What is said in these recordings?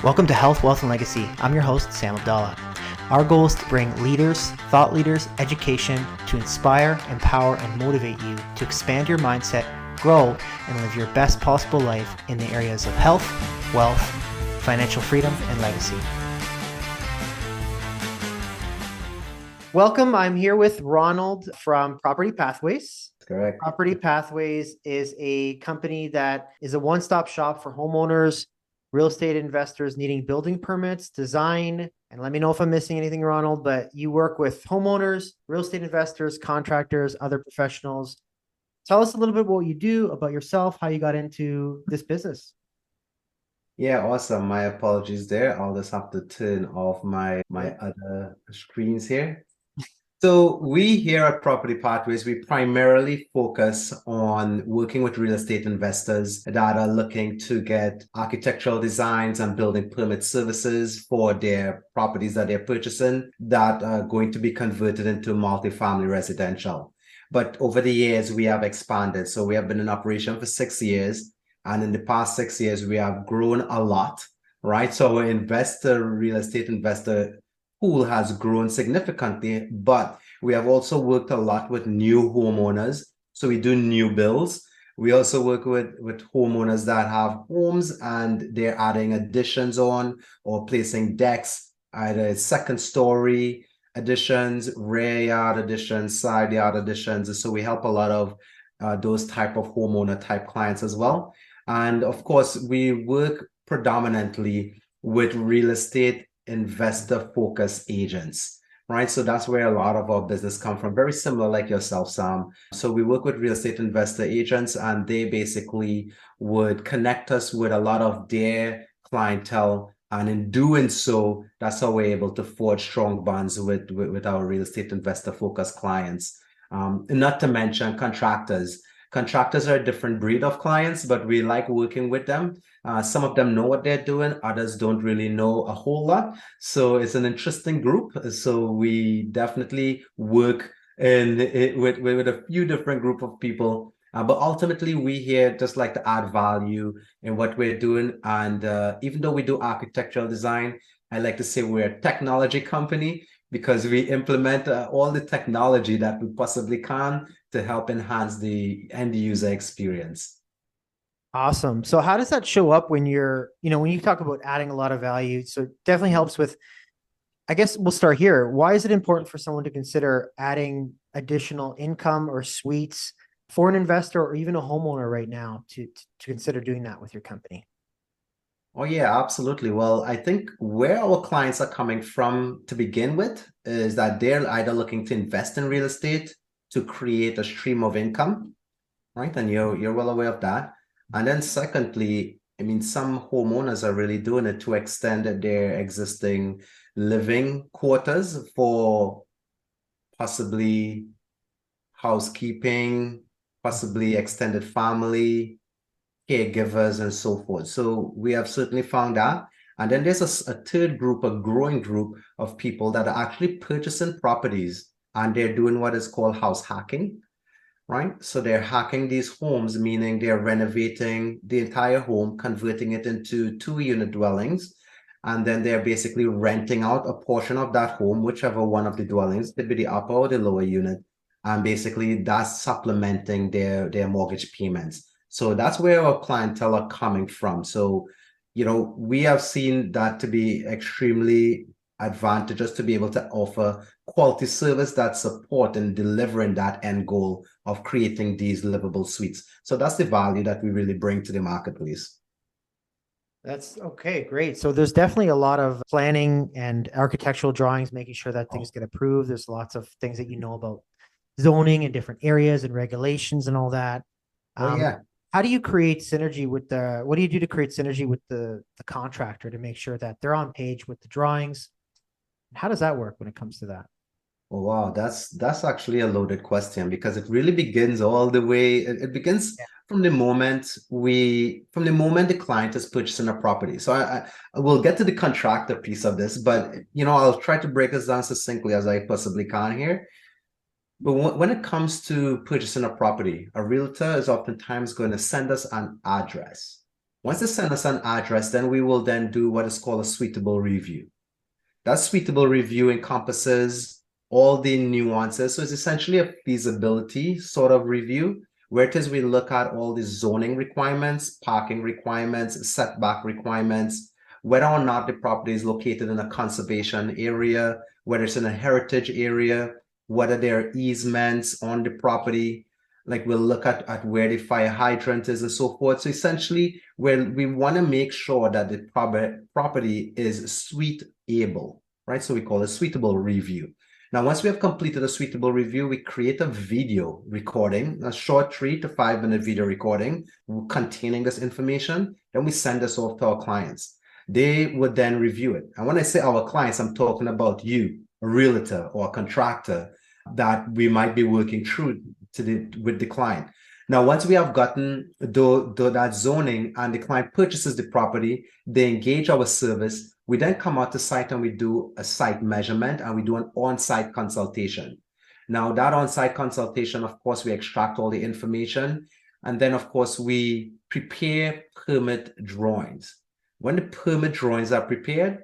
Welcome to Health, Wealth, and Legacy. I'm your host, Sam Abdallah. Our goal is to bring leaders, thought leaders, education to inspire, empower, and motivate you to expand your mindset, grow, and live your best possible life in the areas of health, wealth, financial freedom, and legacy. Welcome. I'm here with Ronald from Property Pathways. Correct. Property Pathways is a company that is a one-stop shop for homeowners, real estate investors needing building permits, design, and let me know if I'm missing anything, Ronald, but you work with homeowners, real estate investors, contractors, other professionals. Tell us a little bit what you do, about yourself, how you got into this business. Yeah, awesome. My apologies there. I'll just have to turn off my other screens here. So we here at Property Pathways, we primarily focus on working with real estate investors that are looking to get architectural designs and building permit services for their properties that they're purchasing that are going to be converted into multifamily residential. But over the years, we have expanded. So we have been in operation for 6 years. And in the past 6 years, we have grown a lot, right? So our real estate investor pool has grown significantly, but we have also worked a lot with new homeowners. So we do new builds. We also work with homeowners that have homes and they're adding additions on or placing decks, either second story additions, rear yard additions, side yard additions. So we help a lot of those type of homeowner type clients as well. And of course, we work predominantly with real estate investor focused agents, right? So that's where a lot of our business come from. Very similar like yourself, Sam. So we work with real estate investor agents and they basically would connect us with a lot of their clientele. And in doing so, that's how we're able to forge strong bonds with our real estate investor focused clients. Not to mention contractors. Contractors are a different breed of clients, but we like working with them. Some of them know what they're doing, others don't really know a whole lot. So it's an interesting group. So we definitely work with a few different group of people. But ultimately, we here just like to add value in what we're doing. And even though we do architectural design, I like to say we're a technology company because we implement all the technology that we possibly can to help enhance the end user experience. Awesome. So how does that show up when when you talk about adding a lot of value? So it definitely helps with, I guess we'll start here. Why is it important for someone to consider adding additional income or suites for an investor or even a homeowner right now to consider doing that with your company? Oh, yeah, absolutely. Well, I think where our clients are coming from to begin with is that they're either looking to invest in real estate to create a stream of income, right? And you're well aware of that. And then secondly, I mean, some homeowners are really doing it to extend their existing living quarters for possibly housekeeping, possibly extended family, caregivers, and so forth. So we have certainly found that. And then there's a third group, a growing group of people that are actually purchasing properties and they're doing what is called house hacking, right? So they're hacking these homes, meaning they're renovating the entire home, converting it into 2-unit dwellings. And then they're basically renting out a portion of that home, whichever one of the dwellings, could be the upper or the lower unit. And basically that's supplementing their mortgage payments. So that's where our clientele are coming from. So, we have seen that to be extremely advantageous to be able to offer quality service that support in delivering that end goal of creating these livable suites. So that's the value that we really bring to the marketplace. That's okay, great. So there's definitely a lot of planning and architectural drawings, making sure that things get approved. There's lots of things that you know about zoning in different areas and regulations and all that. Oh, yeah. How do you create synergy with what do you do to create synergy with the contractor to make sure that they're on page with the drawings? How does that work when it comes to that? Oh, wow, that's actually a loaded question because it really begins all the way. It begins Yeah. from the moment the client is purchasing a property. So I will get to the contractor piece of this, but I'll try to break this down succinctly as I possibly can here. But when it comes to purchasing a property, a realtor is oftentimes going to send us an address, Once they send us an address, then we will then do what is called a suitable review. That suitable review encompasses all the nuances. So it's essentially a feasibility sort of review, where it is we look at all the zoning requirements, parking requirements, setback requirements, whether or not the property is located in a conservation area, whether it's in a heritage area, whether there are easements on the property. Like we'll look at where the fire hydrant is and so forth. So essentially, we want to make sure that the property is suitable, right? So we call it suitable review. Now, once we have completed a suitable review, we create a video recording, a short 3 to 5 minute video recording containing this information. Then we send this off to our clients. They would then review it. And when I say our clients, I'm talking about you, a realtor or a contractor that we might be working through with the client. Now, once we have gotten that zoning and the client purchases the property, they engage our service. We then come out to site and we do a site measurement and we do an on-site consultation. Now, that on-site consultation, of course, we extract all the information. And then, of course, we prepare permit drawings. When the permit drawings are prepared,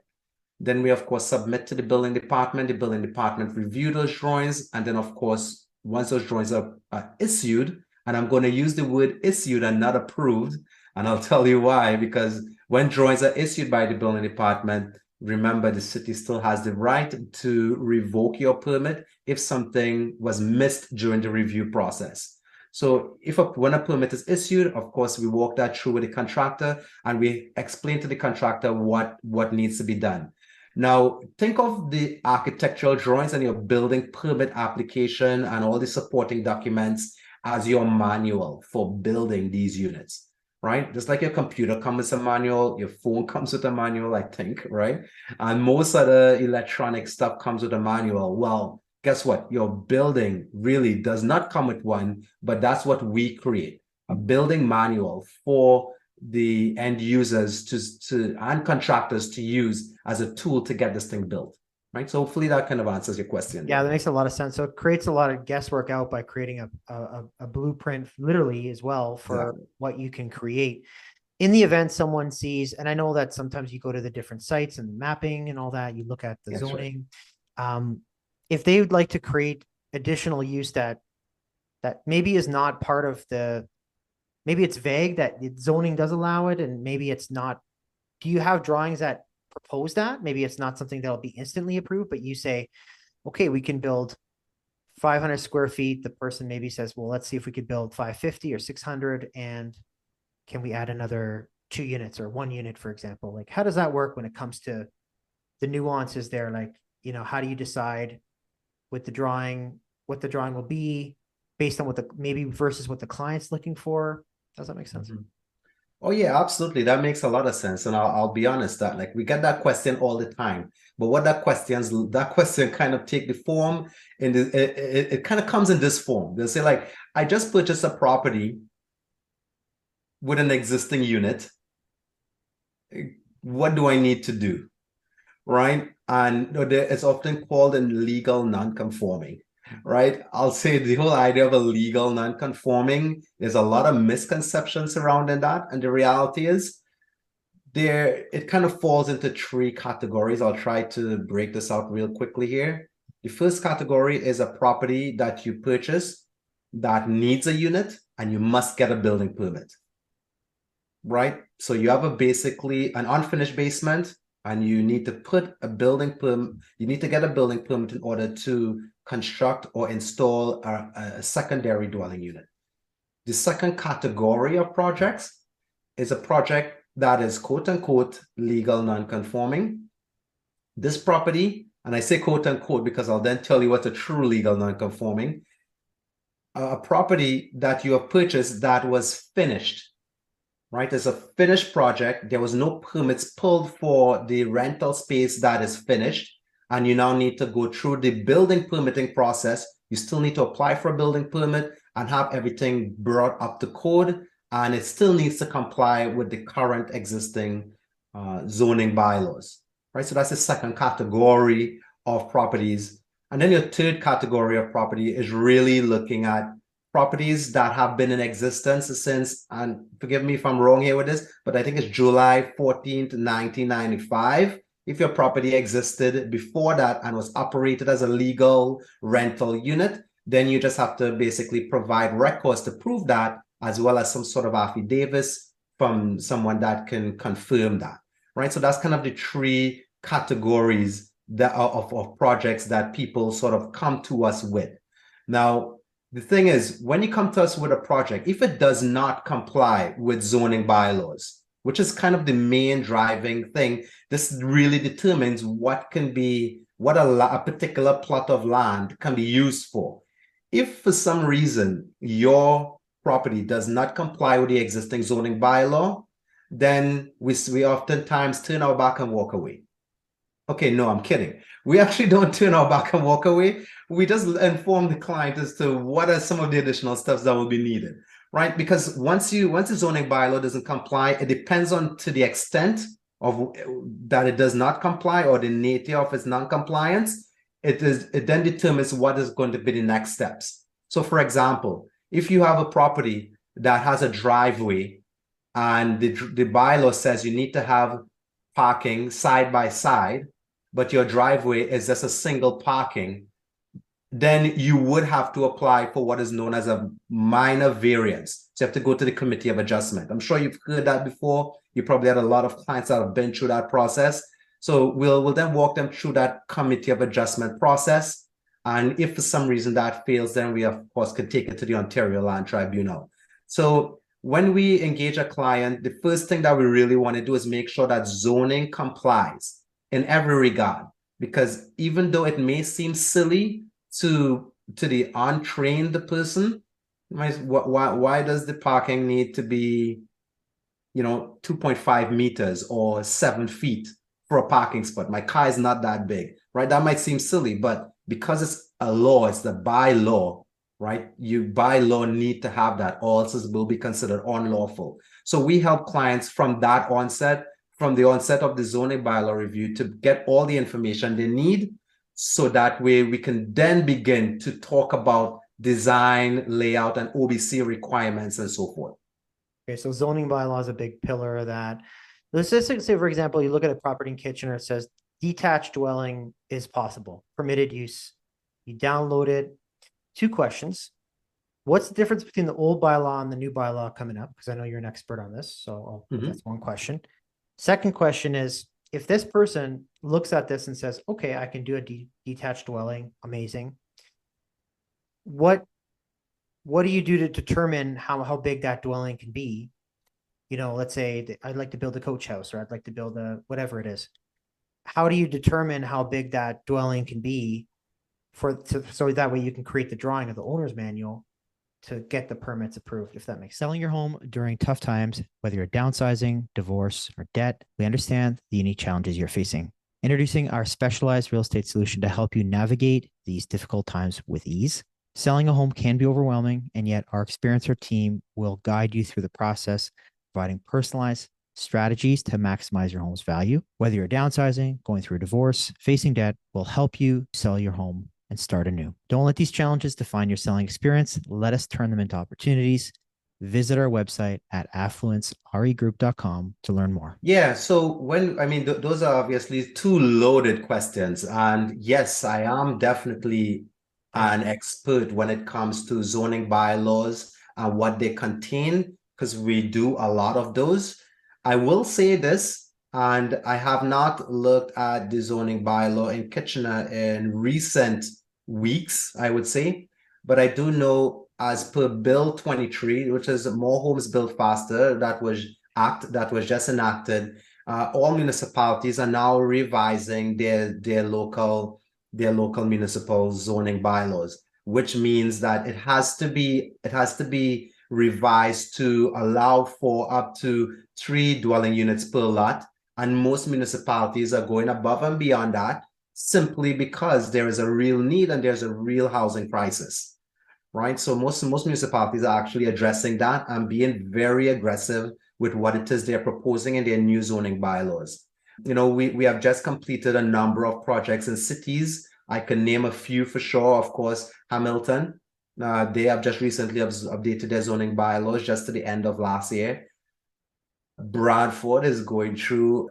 then we, of course, submit to the building department. The building department review those drawings. And then, of course, once those drawings are issued, and I'm going to use the word issued and not approved, and I'll tell you why, because when drawings are issued by the building department, remember the city still has the right to revoke your permit if something was missed during the review process. So when a permit is issued, of course, we walk that through with the contractor and we explain to the contractor what needs to be done. Now, think of the architectural drawings and your building permit application and all the supporting documents as your manual for building these units, right? Just like your computer comes with a manual, your phone comes with a manual, I think, right? And most other electronic stuff comes with a manual. Well, guess what? Your building really does not come with one, but that's what we create, a building manual for the end users and contractors to use as a tool to get this thing built, right? So hopefully that kind of answers your question. Yeah, that makes a lot of sense. So it creates a lot of guesswork out by creating a blueprint literally as well for what you can create. In the event someone sees, and I know that sometimes you go to the different sites and mapping and all that, you look at the zoning. Right. If they would like to create additional use that maybe is not part of maybe it's vague that zoning does allow it, and maybe it's not. Do you have drawings that propose that? Maybe it's not something that'll be instantly approved, but you say, okay, we can build 500 square feet. The person maybe says, well, let's see if we could build 550 or 600. And can we add another 2 units or 1 unit, for example? Like, how does that work when it comes to the nuances there? Like, how do you decide with the drawing, what the drawing will be based on what maybe versus what the client's looking for? Does that make sense? Mm-hmm. Oh yeah, absolutely. That makes a lot of sense. And I'll be honest that like we get that question all the time. But what that question kind of take the form in it kind of comes in this form. They'll say like, I just purchased a property with an existing unit. What do I need to do? Right? And it's often called a legal non-conforming. Right? I'll say the whole idea of a legal non-conforming, there's a lot of misconceptions surrounding that. And the reality is it kind of falls into 3 categories. I'll try to break this out real quickly here. The first category is a property that you purchase that needs a unit and you must get a building permit. Right? So you have basically an unfinished basement and you need to put a building permit, you need to get a building permit in order to construct or install a secondary dwelling unit. The second category of projects is a project that is quote unquote legal non-conforming. This property, and I say quote unquote because I'll then tell you what's a true legal non-conforming, a property that you have purchased that was finished. Right, it's a finished project. There was no permits pulled for the rental space that is finished. And you now need to go through the building permitting process. You still need to apply for a building permit and have everything brought up to code. And it still needs to comply with the current existing zoning bylaws. Right, so that's the second category of properties. And then your third category of property is really looking at properties that have been in existence since, and forgive me if I'm wrong here with this, but I think it's July 14th, 1995. If your property existed before that and was operated as a legal rental unit, then you just have to basically provide records to prove that, as well as some sort of affidavits from someone that can confirm that, right? So that's kind of the three categories that of projects that people sort of come to us with. Now, the thing is, when you come to us with a project, if it does not comply with zoning bylaws, which is kind of the main driving thing, this really determines what a particular plot of land can be used for. If for some reason your property does not comply with the existing zoning bylaw, then we oftentimes turn our back and walk away. Okay, no, I'm kidding. We actually don't turn our back and walk away. We just inform the client as to what are some of the additional steps that will be needed, right? Because once the zoning bylaw doesn't comply, it depends on to the extent of that it does not comply or the nature of its non-compliance. It then determines what is going to be the next steps. So, for example, if you have a property that has a driveway and the bylaw says you need to have parking side by side, but your driveway is just a single parking, then you would have to apply for what is known as a minor variance. So you have to go to the committee of adjustment. I'm sure you've heard that before. You probably had a lot of clients that have been through that process. So we'll then walk them through that committee of adjustment process. And if for some reason that fails, then we of course could take it to the Ontario Land Tribunal. So when we engage a client, the first thing that we really want to do is make sure that zoning complies in every regard. Because even though it may seem silly to the untrained person, why does the parking need to be, 2.5 meters or 7 feet for a parking spot? My car is not that big, right? That might seem silly, but because it's a law, it's the bylaw, right? You by law need to have that, or else it will be considered unlawful. So we help clients from the onset of the zoning bylaw review to get all the information they need, so that way we can then begin to talk about design, layout, and OBC requirements and so forth. Okay, so zoning bylaw is a big pillar of that. Let's just say, for example, you look at a property in Kitchener, it says detached dwelling is possible, permitted use. You download it. 2 questions. What's the difference between the old bylaw and the new bylaw coming up? Because I know you're an expert on this. So that's one question. Second question is, if this person looks at this and says, okay, I can do a detached dwelling, amazing. What do you do to determine how big that dwelling can be? Let's say I'd like to build a coach house, or I'd like to build a whatever it is. How do you determine how big that dwelling can be so that way you can create the drawing of the owner's manual to get the permits approved, if that makes sense? Selling your home during tough times, whether you're downsizing, divorce, or debt, we understand the unique challenges you're facing. Introducing our specialized real estate solution to help you navigate these difficult times with ease. Selling a home can be overwhelming, and yet our experienced team will guide you through the process, providing personalized strategies to maximize your home's value. Whether you're downsizing, going through a divorce, facing debt, we'll help you sell your home and start anew. Don't let these challenges define your selling experience. Let us turn them into opportunities. Visit our website at affluenceregroup.com to learn more. Yeah, so those are obviously 2 loaded questions. And yes, I am definitely an expert when it comes to zoning bylaws and what they contain, because we do a lot of those. I will say this, and I have not looked at the zoning bylaw in Kitchener in recent weeks, I would say, but I do know, as per Bill 23, which is More Homes Built Faster, that was just enacted, all municipalities are now revising their local municipal zoning bylaws, which means that it has to be revised to allow for up to 3 dwelling units per lot. And most municipalities are going above and beyond that, simply because there is a real need and there's a real housing crisis, right? So most municipalities are actually addressing that and being very aggressive with what it is they're proposing in their new zoning bylaws. We have just completed a number of projects in cities. I can name a few for sure. Of course, Hamilton, They have just recently updated their zoning bylaws just to the end of last year. Bradford is going through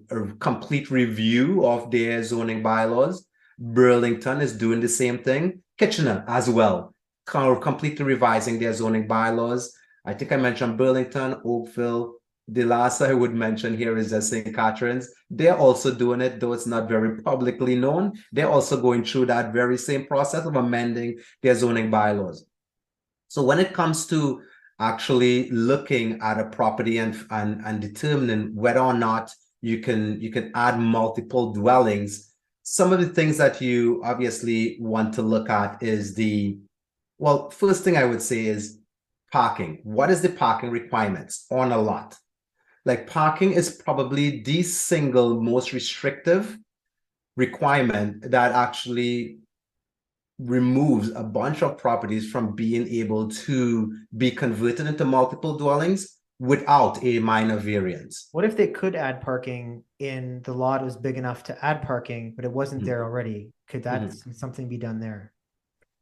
a complete review of their zoning bylaws. Burlington is doing the same thing. Kitchener as well, completely revising their zoning bylaws. I think I mentioned Burlington, Oakville. The last I would mention here is St. Catharines. They're also doing it, though it's not very publicly known. They're also going through that very same process of amending their zoning bylaws. So when it comes to actually looking at a property and determining whether or not you can add multiple dwellings, some of the things that you obviously want to look at is well, first thing I would say is parking. What is the parking requirements on a lot? Like, parking is probably the single most restrictive requirement that actually removes a bunch of properties from being able to be converted into multiple dwellings without a minor variance. What if they could add parking in the lot was big enough to add parking, but it wasn't there already? Could that something be done there?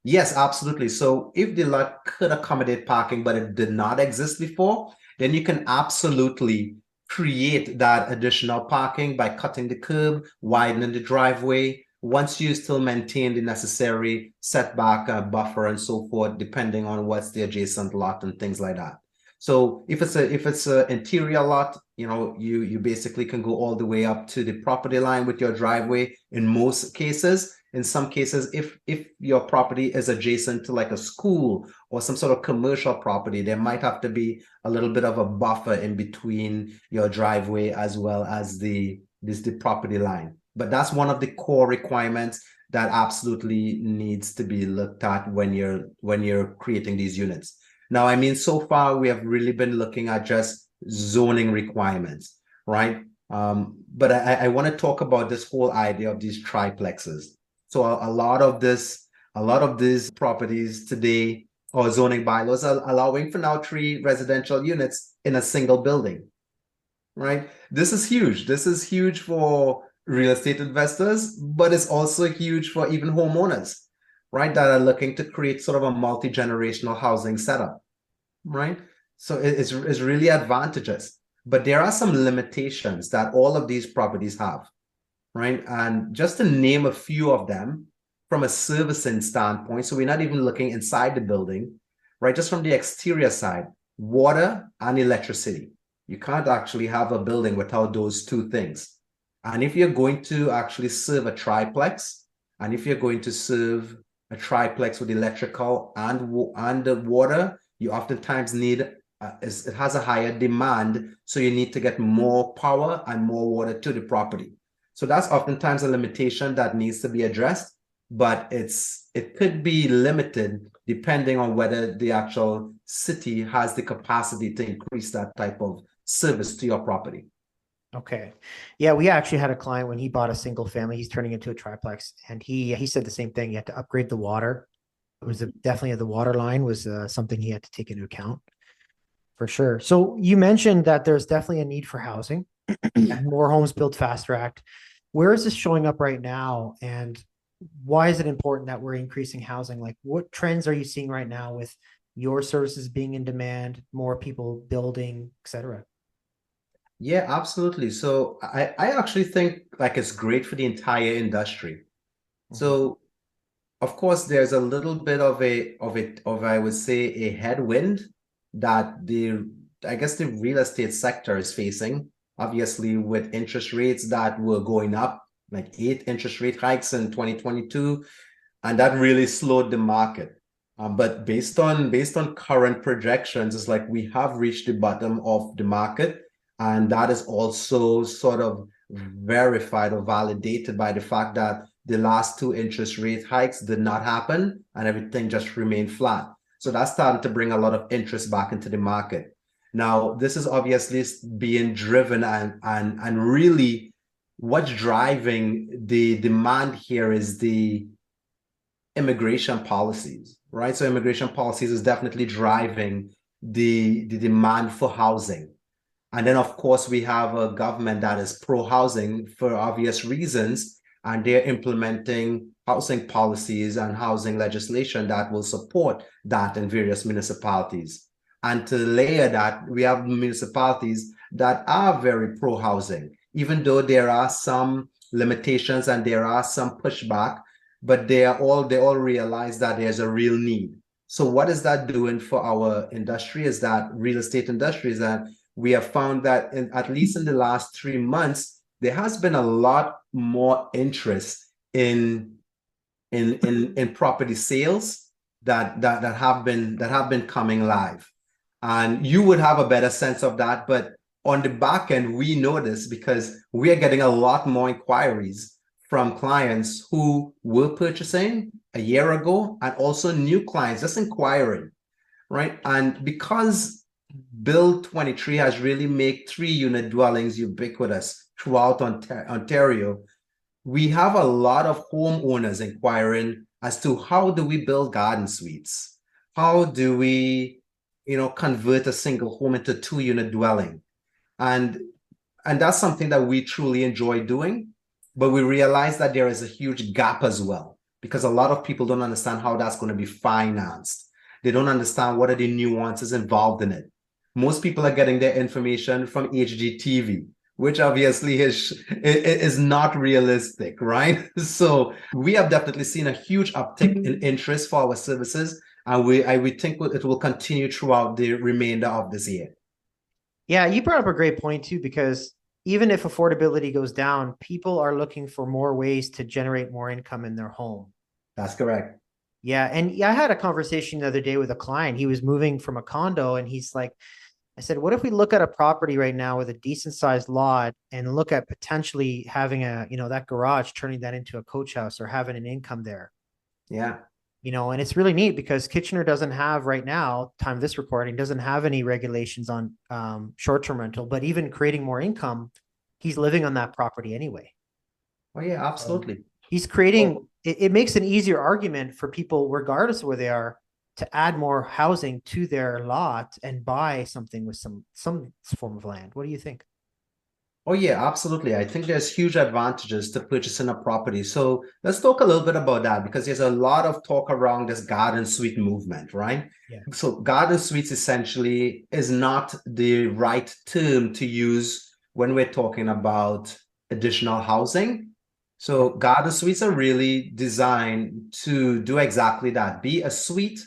Yes, absolutely. So if the lot could accommodate parking, but it did not exist before, then you can absolutely create that additional parking by cutting the curb, widening the driveway, once you still maintain the necessary setback, buffer, and so forth, depending on what's the adjacent lot and things like that. So if it's a interior lot, you basically can go all the way up to the property line with your driveway in most cases. In some cases, if your property is adjacent to like a school or some sort of commercial property, there might have to be a little bit of a buffer in between your driveway as well as the property line. But that's one of the core requirements that absolutely needs to be looked at when you're creating these units. Now, I mean, so far we have really been looking at just zoning requirements, right? But I want to talk about this whole idea of these triplexes. So a lot of these properties today, or zoning bylaws, are allowing for now 3 residential units in a single building, right? This is huge. This is huge for real estate investors, but it's also huge for even homeowners, right, that are looking to create sort of a multi-generational housing setup, right? So it's really advantageous, but there are some limitations that all of these properties have, right? And just to name a few of them from a servicing standpoint, so we're not even looking inside the building, right? Just from the exterior side, water and electricity. You can't actually have a building without those 2 things. And if you're going to actually serve a triplex, and if you're going to serve a triplex with electrical and water, you oftentimes need, it has a higher demand, so you need to get more power and more water to the property. So that's oftentimes a limitation that needs to be addressed, but it could be limited depending on whether the actual city has the capacity to increase that type of service to your property. Okay. Yeah, we actually had a client when he bought a single family, he's turning into a triplex, and he said the same thing. You had to upgrade the water. It was definitely the water line was something he had to take into account for sure. So you mentioned that there's definitely a need for housing, more homes built faster act. Where is this showing up right now? And why is it important that we're increasing housing? Like, what trends are you seeing right now with your services being in demand, more people building, et cetera? Yeah, absolutely. So I actually think like it's great for the entire industry. So of course there's a little bit of I would say a headwind that I guess the real estate sector is facing, obviously with interest rates that were going up, like 8 interest rate hikes in 2022, and that really slowed the market. But based on current projections, it's like we have reached the bottom of the market. And that is also sort of verified or validated by the fact that the last 2 interest rate hikes did not happen and everything just remained flat. So that's starting to bring a lot of interest back into the market. Now, this is obviously being driven and really what's driving the demand here is the immigration policies, right? So immigration policies is definitely driving the demand for housing. And then, of course, we have a government that is pro-housing for obvious reasons. and they're implementing housing policies and housing legislation that will support that in various municipalities. And to layer that, we have municipalities that are very pro-housing, even though there are some limitations and there are some pushback, but they all realize that there's a real need. So what is that doing for our industry? Is that real estate industry? Is that we have found that at least in the last 3 months, there has been a lot more interest in property sales that have been coming live. And you would have a better sense of that. But on the back end, we know this because we are getting a lot more inquiries from clients who were purchasing a year ago and also new clients just inquiring, right? And because Bill 23 has really made 3-unit dwellings ubiquitous throughout Ontario, we have a lot of homeowners inquiring as to how do we build garden suites? How do we, convert a single home into 2-unit dwelling? And that's something that we truly enjoy doing, but we realize that there is a huge gap as well, because a lot of people don't understand how that's going to be financed. They don't understand what are the nuances involved in it. Most people are getting their information from HGTV, which obviously is not realistic, right? So we have definitely seen a huge uptick in interest for our services, and we think it will continue throughout the remainder of this year. Yeah, you brought up a great point too, because even if affordability goes down, people are looking for more ways to generate more income in their home. That's correct. Yeah. And I had a conversation the other day with a client. He was moving from a condo and he's like, I said, what if we look at a property right now with a decent sized lot and look at potentially having that garage, turning that into a coach house or having an income there? Yeah. And it's really neat because Kitchener doesn't have right now, time of this recording, doesn't have any regulations on short-term rental, but even creating more income, he's living on that property anyway. Oh yeah, absolutely. He's creating, it makes an easier argument for people, regardless of where they are, to add more housing to their lot and buy something with some form of land. What do you think? Oh yeah, absolutely. I think there's huge advantages to purchasing a property. So let's talk a little bit about that, because there's a lot of talk around this garden suite movement, right? Yeah. So garden suites essentially is not the right term to use when we're talking about additional housing. So garden suites are really designed to do exactly that, be a suite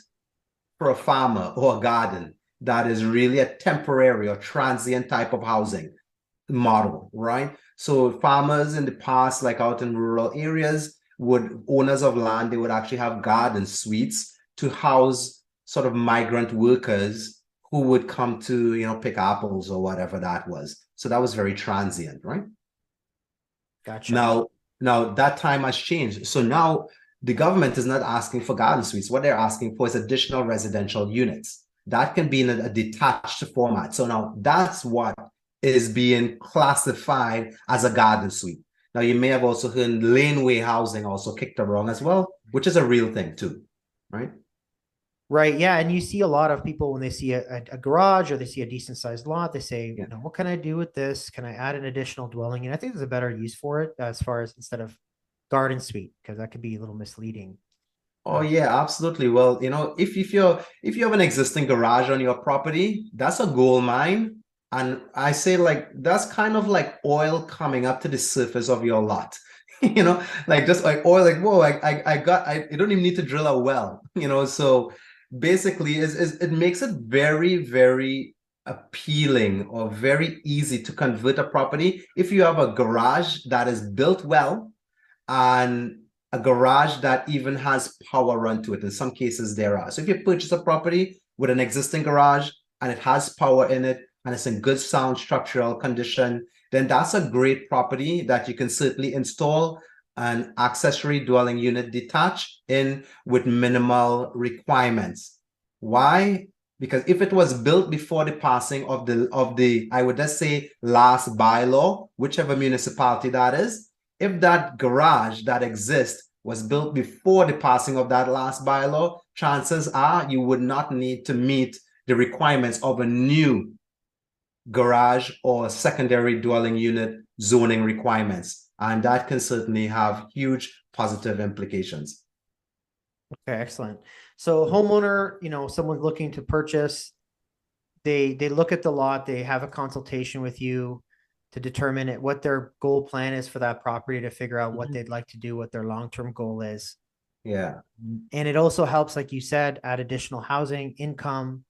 for a farmer or a garden that is really a temporary or transient type of housing model, right? So farmers in the past, like out in rural areas, owners of land, they would actually have garden suites to house sort of migrant workers who would come to, pick apples or whatever that was. So that was very transient, right? Gotcha. Now that time has changed. So now the government is not asking for garden suites. What they're asking for is additional residential units. That can be in a detached format. So now that's what is being classified as a garden suite. Now, you may have also heard laneway housing also kicked around as well, which is a real thing too, right? Right. Yeah. And you see a lot of people when they see a garage or they see a decent sized lot, they say, Yeah. what can I do with this? Can I add an additional dwelling? And I think there's a better use for it as far as instead of garden suite, because that could be a little misleading. Oh yeah, absolutely. Well, if you have an existing garage on your property, that's a gold mine. And I say like that's kind of like oil coming up to the surface of your lot. Like just like oil, like whoa, I don't even need to drill a well, so basically it makes it very, very appealing or very easy to convert a property if you have a garage that is built well and a garage that even has power run to it. In some cases there are. So if you purchase a property with an existing garage and it has power in it and it's in good sound structural condition, then that's a great property that you can certainly install an accessory dwelling unit detached in with minimal requirements. Why? Because if it was built before the passing of the I would just say last bylaw, whichever municipality that is, if that garage that exists was built before the passing of that last bylaw, chances are you would not need to meet the requirements of a new garage or secondary dwelling unit zoning requirements. And that can certainly have huge positive implications. Okay, excellent. So homeowner, someone looking to purchase, they look at the lot, they have a consultation with you to determine what their goal plan is for that property, to figure out what they'd like to do, what their long-term goal is. Yeah. And it also helps, like you said, add additional housing, income.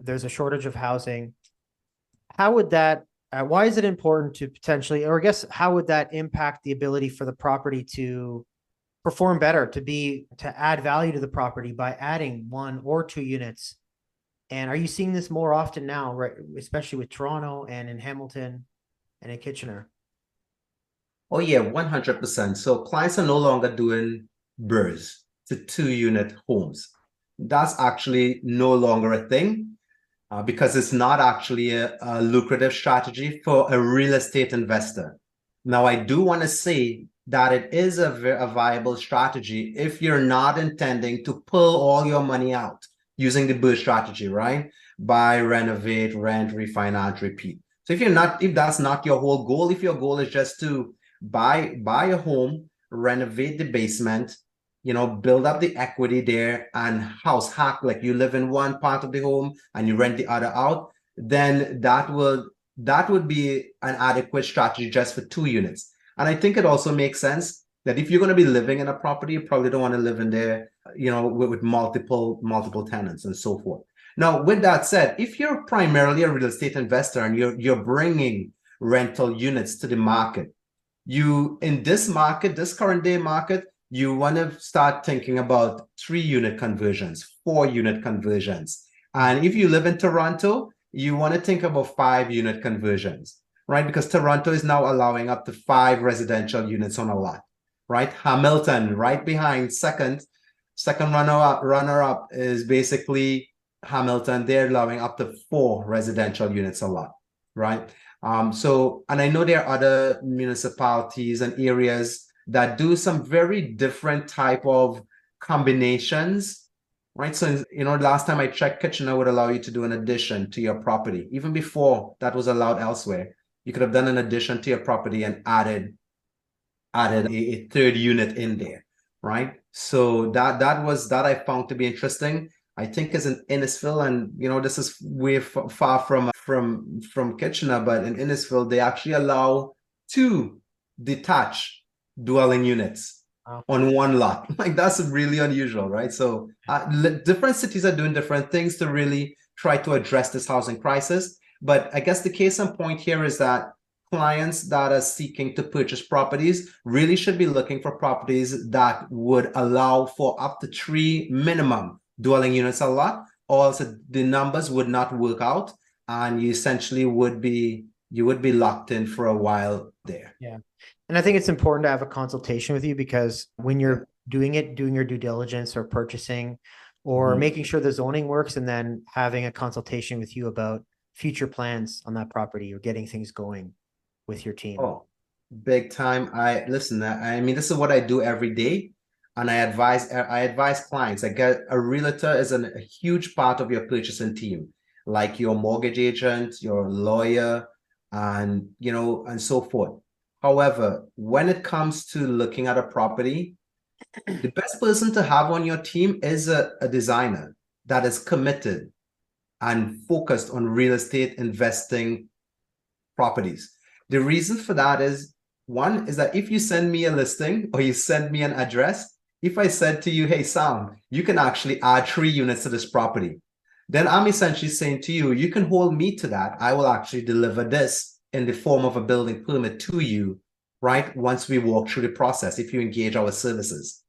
There's a shortage of housing. How would that, why is it important to potentially, or I guess, how would that impact the ability for the property to perform better, to add value to the property by adding 1 or 2 units? And are you seeing this more often now, right? Especially with Toronto and in Hamilton and in Kitchener? Oh yeah, 100%. So clients are no longer doing BRRRRs to 2-unit homes. That's actually no longer a thing because it's not actually a lucrative strategy for a real estate investor. Now, I do want to say that it is a viable strategy if you're not intending to pull all your money out using the BRRRR strategy, right? Buy, renovate, rent, refinance, repeat. So if that's not your whole goal, if your goal is just to buy a home, renovate the basement, build up the equity there and house hack, like you live in one part of the home and you rent the other out, then that would be an adequate strategy just for 2 units. And I think it also makes sense that if you're going to be living in a property, you probably don't want to live in there, with multiple tenants and so forth. Now, with that said, if you're primarily a real estate investor and you're bringing rental units to the market, in this market, this current day market, you want to start thinking about 3-unit conversions, 4-unit conversions. And if you live in Toronto, you want to think about 5-unit conversions, right? Because Toronto is now allowing up to 5 residential units on a lot, right? Hamilton, right behind second runner-up is basically Hamilton. They're allowing up to 4 residential units a lot, right? And I know there are other municipalities and areas that do some very different type of combinations, right? So, last time I checked, Kitchener would allow you to do an addition to your property. Even before that was allowed elsewhere, you could have done an addition to your property and added a 3rd unit in there, right? So that I found to be interesting. I think is in Innisfil, and this is way far from Kitchener, but in Innisfil they actually allow 2 detached dwelling units on one lot. Like that's really unusual, right? So different cities are doing different things to really try to address this housing crisis. But I guess the case in point here is that clients that are seeking to purchase properties really should be looking for properties that would allow for up to 3 minimum dwelling units a lot, or else the numbers would not work out, and you essentially would be locked in for a while there. Yeah. And I think it's important to have a consultation with you, because when you're doing your due diligence or purchasing or making sure the zoning works, and then having a consultation with you about future plans on that property or getting things going with your team. Oh, big time. I mean, this is what I do every day. And I advise clients. I get a realtor is a huge part of your purchasing team, like your mortgage agent, your lawyer, and and so forth. However, when it comes to looking at a property, the best person to have on your team is a designer that is committed and focused on real estate investing properties. The reason for that is, one is that if you send me a listing or you send me an address, if I said to you, hey, Sam, you can actually add 3 units to this property, then I'm essentially saying to you, you can hold me to that. I will actually deliver this in the form of a building permit to you, right? Once we walk through the process, if you engage our services,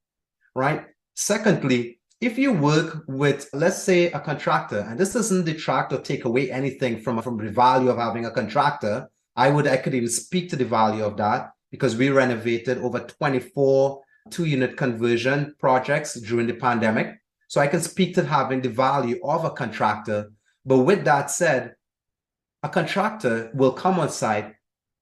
right? Secondly, if you work with, let's say, a contractor, and this doesn't detract or take away anything from the value of having a contractor, I could even speak to the value of that, because we renovated over 24 2-unit conversion projects during the pandemic. So I can speak to having the value of a contractor. But with that said, a contractor will come on site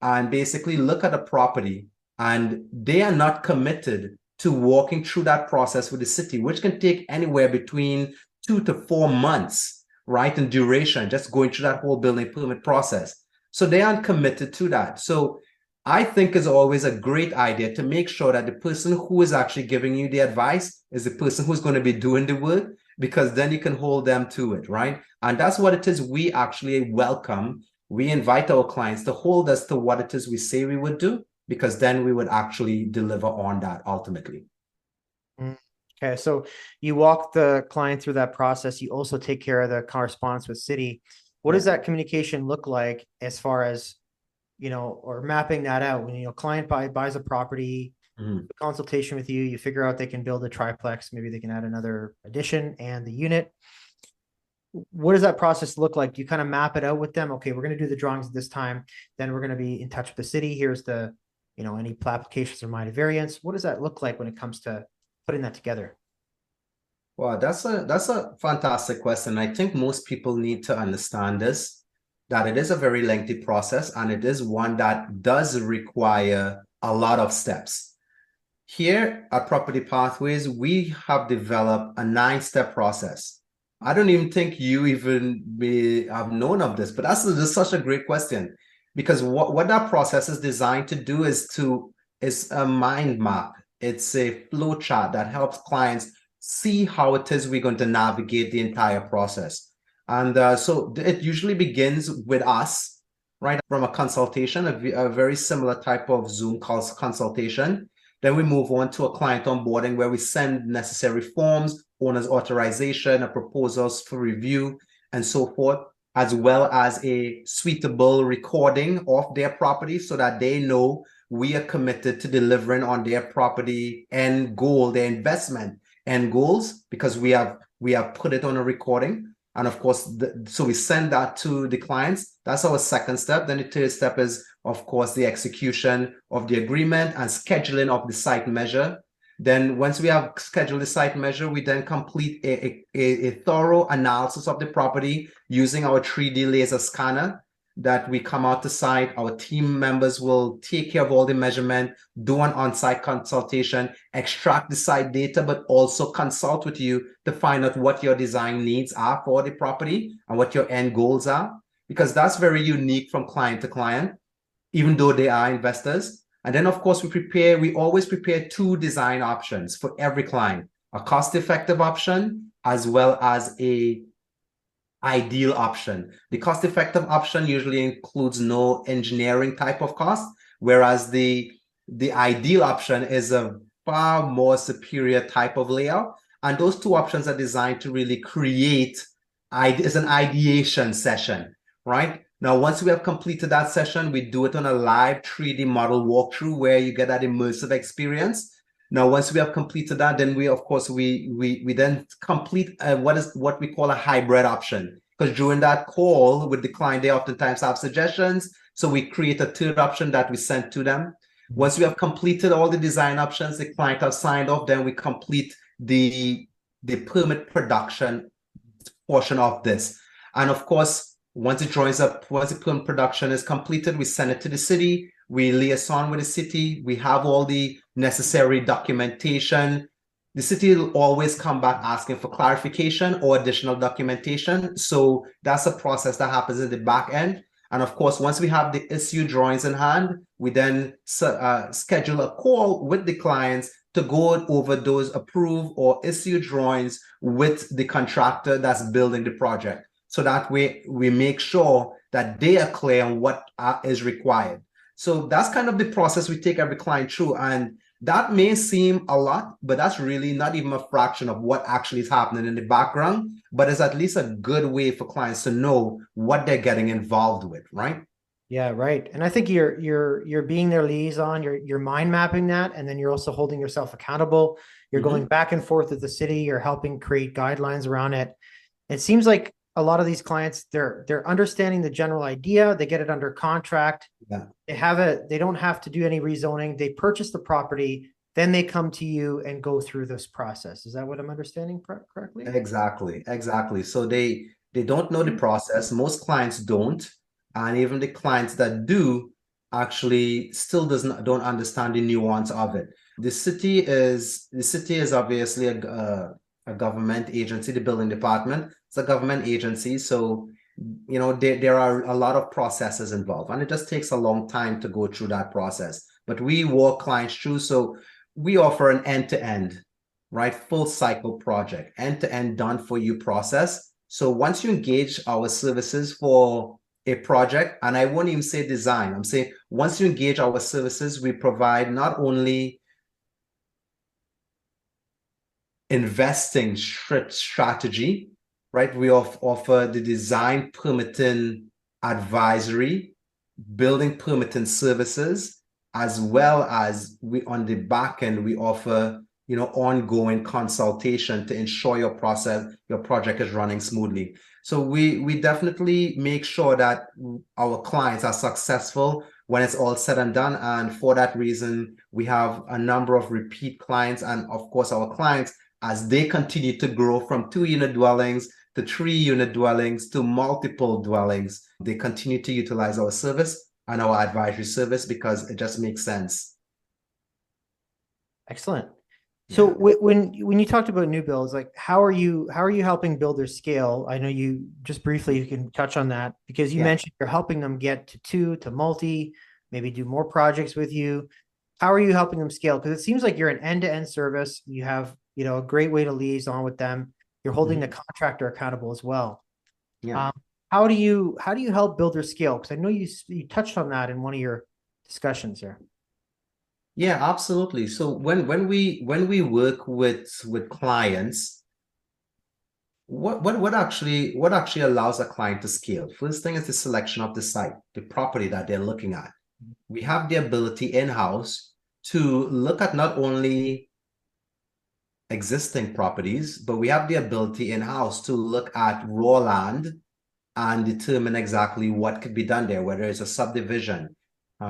and basically look at a property, and they are not committed to walking through that process with the city, which can take anywhere between 2 to 4 months, right, in duration, just going through that whole building permit process. So they aren't committed to that. So I think is always a great idea to make sure that the person who is actually giving you the advice is the person who's going to be doing the work, because then you can hold them to it, right? And that's what it is we actually welcome. We invite our clients to hold us to what it is we say we would do, because then we would actually deliver on that ultimately. Mm. Okay, so you walk the client through that process. You also take care of the correspondence with city. What does Yeah. that communication look like as far as, or mapping that out when, client buys a property, Mhm. consultation with you, you figure out they can build a triplex, maybe they can add another addition and the unit. What does that process look like? Do you kind of map it out with them? Okay, we're going to do the drawings at this time. Then we're going to be in touch with the city. Here's the, any applications or minor variants. What does that look like when it comes to putting that together? Well, that's a fantastic question. I think most people need to understand this, that it is a very lengthy process and it is one that does require a lot of steps. Here at Property Pathways, we have developed a 9-step process. I don't even think you even may have known of this, but that's just such a great question, because what that process is designed to do is a mind map. It's a flow chart that helps clients see how it is we're going to navigate the entire process. And so it usually begins with us, right, from a consultation, a very similar type of Zoom consultation. Then we move on to a client onboarding where we send necessary forms, owner's authorization, a proposals for review, and so forth, as well as a suitable recording of their property so that they know we are committed to delivering on their property end goal, their investment end goals, because we have put it on a recording. And of course, so we send that to the clients. That's our second step. Then the third step is, of course, the execution of the agreement and scheduling of the site measure. Then once we have scheduled the site measure, we then complete a thorough analysis of the property using our 3D laser scanner that we come out to site. Our team members will take care of all the measurement, do an on-site consultation, extract the site data, but also consult with you to find out what your design needs are for the property and what your end goals are, because that's very unique from client to client, even though they are investors. And then, of course, we always prepare 2 design options for every client, a cost-effective option as well as a ideal option. The cost-effective option usually includes no engineering type of cost, whereas the ideal option is a far more superior type of layout. And those 2 options are designed to really create is an ideation session, right? Now, once we have completed that session, we do it on a live 3D model walkthrough where you get that immersive experience. Now, once we have completed that, then we, of course, we then complete what we call a hybrid option. Because during that call with the client, they oftentimes have suggestions. So we create a third option that we send to them. Once we have completed all the design options, the client has signed off, then we complete the permit production portion of this. And of course, once the permit production is completed, we send it to the city. We liaison with the city. We have all the necessary documentation. The city will always come back asking for clarification or additional documentation. So that's a process that happens in the back end. And of course, once we have the issue drawings in hand, we then schedule a call with the clients to go over those approved or issue drawings with the contractor that's building the project. So that way we make sure that they are clear on what is required. So that's kind of the process we take every client through. And that may seem a lot, but that's really not even a fraction of what actually is happening in the background. But it's at least a good way for clients to know what they're getting involved with, right? Yeah, right. And I think you're being their liaison, you're mind mapping that, and then you're also holding yourself accountable. You're going back and forth with the city, you're helping create guidelines around it. It seems like a lot of these clients, they're understanding the general idea, they get it under contract, Yeah. they don't have to do any rezoning, they purchase the property, then they come to you and go through this process. Is that what I'm understanding correctly? Exactly. So they don't know the process. Most clients don't, and even the clients that do actually still don't understand the nuance of it. The city is obviously a government agency. The building department, it's a government agency, so there are a lot of processes involved, and it just takes a long time to go through that process. But we walk clients through, so we offer an end-to-end, right, full cycle project, end-to-end done for you process. So once you engage our services for a project, and I won't even say design, I'm saying once you engage our services, we provide not only investing strategy, right? We offer the design permitting advisory, building permitting services, as well as we on the back end, we offer ongoing consultation to ensure your project is running smoothly. So we definitely make sure that our clients are successful when it's all said and done. And for that reason, we have a number of repeat clients, and of course our clients, as they continue to grow from 2-unit dwellings to 3-unit dwellings to multiple dwellings, they continue to utilize our service and our advisory service because it just makes sense. Excellent. So when you talked about new builds, like how are you helping builders scale? I know you just briefly, you can touch on that because you mentioned you're helping them get to 2 to multi, maybe do more projects with you. How are you helping them scale? Because it seems like you're an end-to-end service. You have, a great way to liaison with them. You're holding the contractor accountable as well. Yeah. How do you help builders scale? Because I know you touched on that in one of your discussions here. Yeah, absolutely. So when we work with clients, what actually allows a client to scale? First thing is the selection of the site, the property that they're looking at. We have the ability in-house to look at not only existing properties, but we have the ability in-house to look at raw land and determine exactly what could be done there, whether it's a subdivision.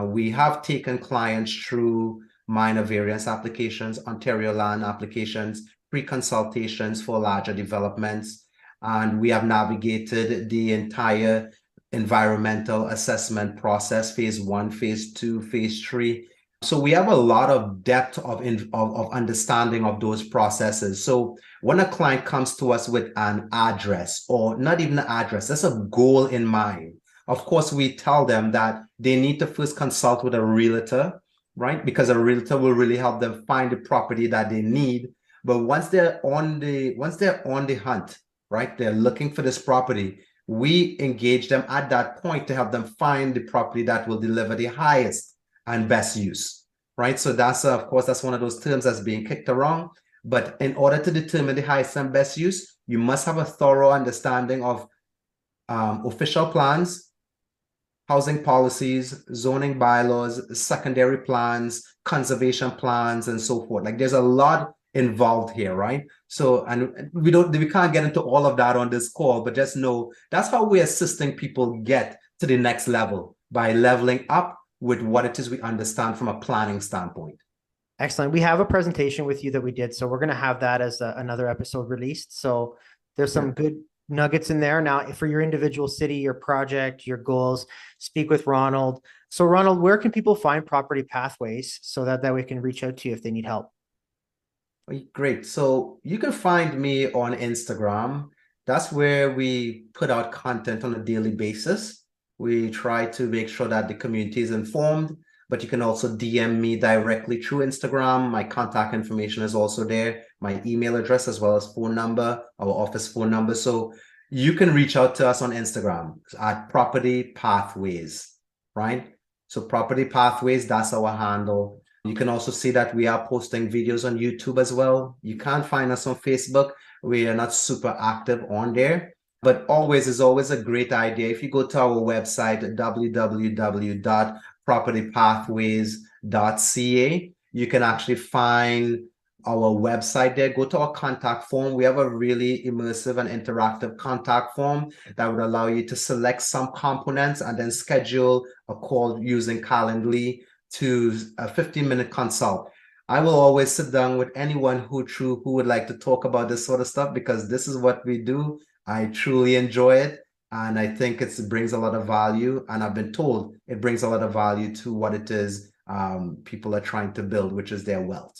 We have taken clients through minor variance applications, Ontario land applications, pre-consultations for larger developments, and we have navigated the entire environmental assessment process, phase 1, phase 2, phase 3. So we have a lot of depth of understanding of those processes. So when a client comes to us with an address, or not even an address, that's a goal in mind. Of course, we tell them that they need to first consult with a realtor, right? Because a realtor will really help them find the property that they need. But once they're on the hunt, right? They're looking for this property. We engage them at that point to help them find the property that will deliver the highest and best use, right? So that's of course that's one of those terms that's being kicked around. But in order to determine the highest and best use, you must have a thorough understanding of official plans, housing policies, zoning bylaws, secondary plans, conservation plans, and so forth. Like there's a lot involved here, right? So, and we can't get into all of that on this call, but just know that's how we're assisting people get to the next level, by leveling up with what it is we understand from a planning standpoint. Excellent. We have a presentation with you that we did, so we're going to have that as another episode released. So there's some good nuggets in there. Now, for your individual city, your project, your goals, speak with Ronald. So Ronald, where can people find Property Pathways so that we can reach out to you if they need help? Great. So you can find me on Instagram. That's where we put out content on a daily basis. We try to make sure that the community is informed, but you can also DM me directly through Instagram. My contact information is also there, my email address, as well as phone number, our office phone number. So you can reach out to us on Instagram at Property Pathways, right? So Property Pathways, that's our handle. You can also see that we are posting videos on YouTube as well. You can't find us on Facebook. We are not super active on there. But it's always a great idea. If you go to our website, www.propertypathways.ca, you can actually find our website there. Go to our contact form. We have a really immersive and interactive contact form that would allow you to select some components and then schedule a call using Calendly to a 15-minute consult. I will always sit down with anyone who would like to talk about this sort of stuff, because this is what we do. I truly enjoy it, and I think it brings a lot of value, and I've been told it brings a lot of value to what it is people are trying to build, which is their wealth.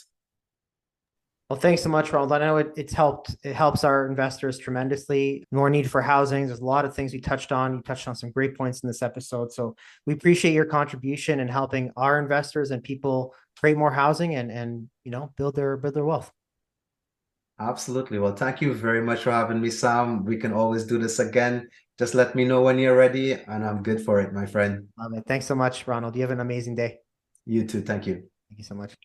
Well, thanks so much, Ronald. I know it's helped. It helps our investors tremendously. More need for housing. There's a lot of things we touched on. You touched on some great points in this episode. So we appreciate your contribution in helping our investors and people create more housing and build their wealth. Absolutely. Well, thank you very much for having me, Sam. We can always do this again. Just let me know when you're ready, and I'm good for it, my friend. Thanks so much, Ronald. You have an amazing day. You too. Thank you. Thank you so much.